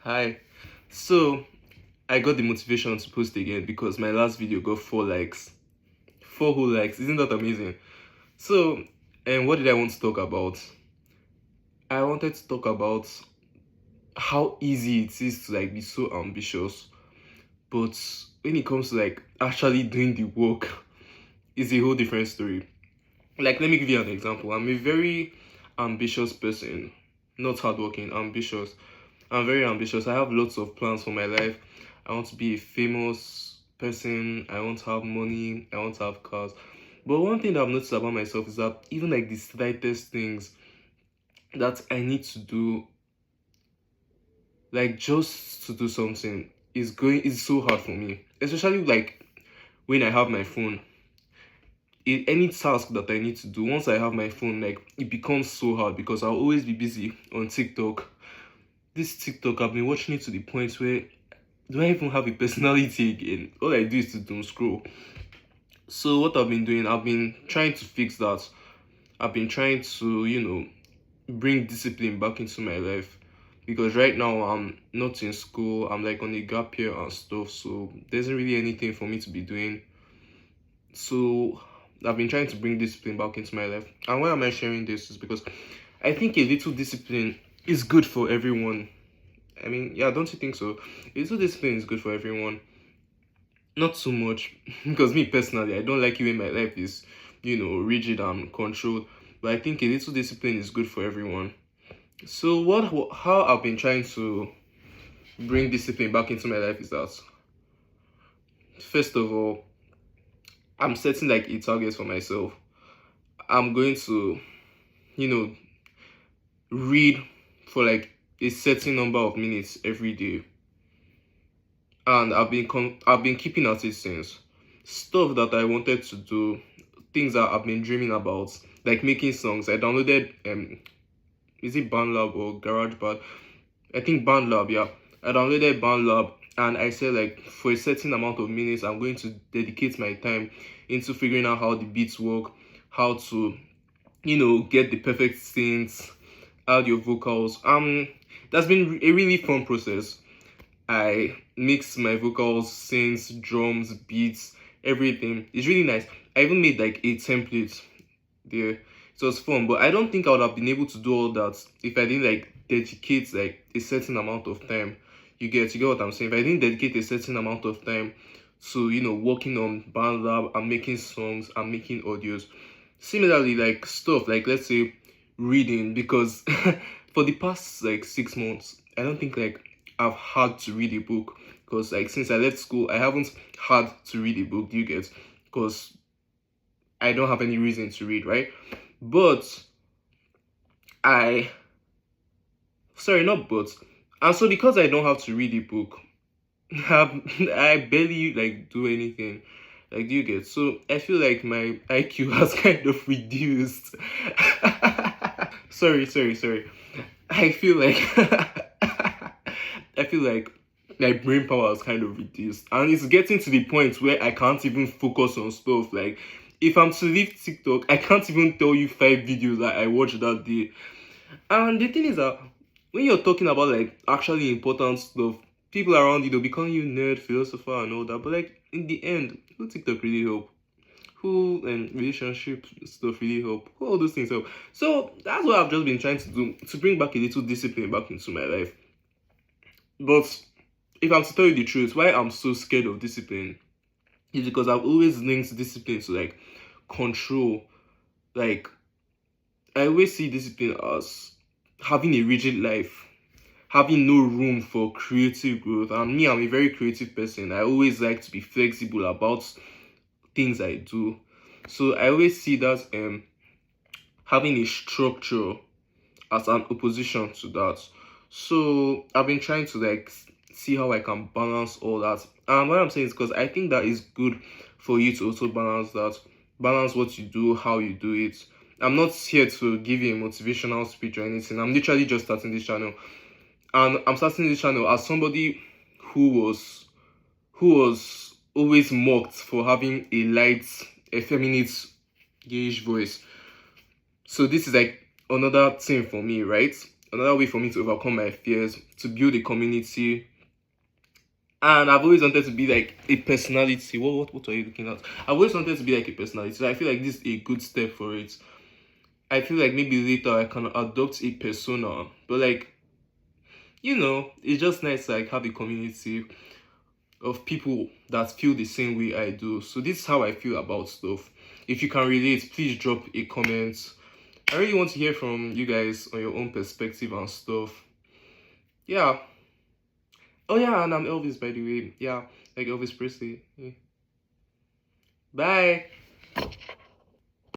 Hi. So I got the motivation to post again because my last video got 4 likes. 4 whole likes. Isn't that amazing? So, and what did I want to talk about? I wanted to talk about how easy it is to be so ambitious, but when it comes to actually doing the work, it's a whole different story. Let me give you an example. I'm a very ambitious person, not hardworking, ambitious. I'm very ambitious. I have lots of plans for my life. I want to be a famous person. I want to have money. I want to have cars. But one thing that I've noticed about myself is that even the slightest things that I need to do, just to do something, is so hard for me. Especially when I have my phone. Any task that I need to do, once I have my phone, it becomes so hard because I'll always be busy on TikTok. This TikTok, I've been watching it to the point where do I even have a personality again? All I do is to doom scroll. So what I've been doing, I've been trying to fix that. I've been trying to, bring discipline back into my life. Because right now I'm not in school, I'm on a gap year and stuff, so there isn't really anything for me to be doing. So I've been trying to bring discipline back into my life. And why am I sharing this? Is because I think a little discipline is good for everyone. I mean, yeah, don't you think so? A little discipline is good for everyone. Not so much, because me personally, I don't like it when my life is, rigid and controlled. But I think a little discipline is good for everyone. So how I've been trying to bring discipline back into my life is that first of all, I'm setting a target for myself. I'm going to, you know, read for a certain number of minutes every day, and I've been keeping at it since. Stuff that I wanted to do, things that I've been dreaming about, like making songs. I downloaded is it BandLab or GarageBand? I think BandLab, yeah. I downloaded BandLab and I said for a certain amount of minutes I'm going to dedicate my time into figuring out how the beats work, how to get the perfect synths, add your vocals. That's been a really fun process. I mix my vocals, synths, drums, beats, everything. It's really nice. I even made a template there. It was fun, but I don't think I would have been able to do all that if I didn't dedicate a certain amount of time. You get what I'm saying? If I didn't dedicate a certain amount of time to working on BandLab and making songs and making audios. Similarly, stuff let's say reading, because for the past 6 months I don't think I've had to read a book, because since I left school I haven't had to read a book. Do you get? Because I don't have any reason to read, right? But I sorry, not but. And so because I don't have to read a book, I barely do anything. Do you get? So I feel like my IQ has kind of reduced. Sorry. I feel like I feel like my brain power has kind of reduced, and it's getting to the point where I can't even focus on stuff. If I'm to leave TikTok, I can't even tell you 5 videos that I watched that day. And the thing is that when you're talking about actually important stuff, people around you, they'll be calling you nerd, philosopher, and all that. But in the end, who TikTok really help? Who relationship stuff really help? Who all those things help? So that's what I've just been trying to do, to bring back a little discipline back into my life. But if I'm to tell you the truth, why I'm so scared of discipline is because I've always linked discipline to control. Like I always see discipline as having a rigid life, having no room for creative growth. And me, I'm a very creative person. I always like to be flexible about things I do. So I always see that having a structure as an opposition to that. So I've been trying to see how I can balance all that. And what I'm saying is because I think that is good for you to also balance that. Balance what you do, how you do it. I'm not here to give you a motivational speech or anything. I'm literally just starting this channel. And I'm starting this channel as somebody who was always mocked for having a light, effeminate, gayish voice. So this is another thing for me, right? another way for me to overcome my fears, to build a community. And I've always wanted to be like a personality. What are you looking at? I've always wanted to be like a personality. So I feel like this is a good step for it. I feel like maybe later I can adopt a persona. But like, it's just nice to like have a community of people that feel the same way I do. So this is how I feel about stuff. If you can relate, please drop a comment. I really want to hear from you guys on your own perspective and stuff. Yeah. Oh yeah, and I'm Elvis, by the way. Yeah, like Elvis Presley. Yeah. Bye.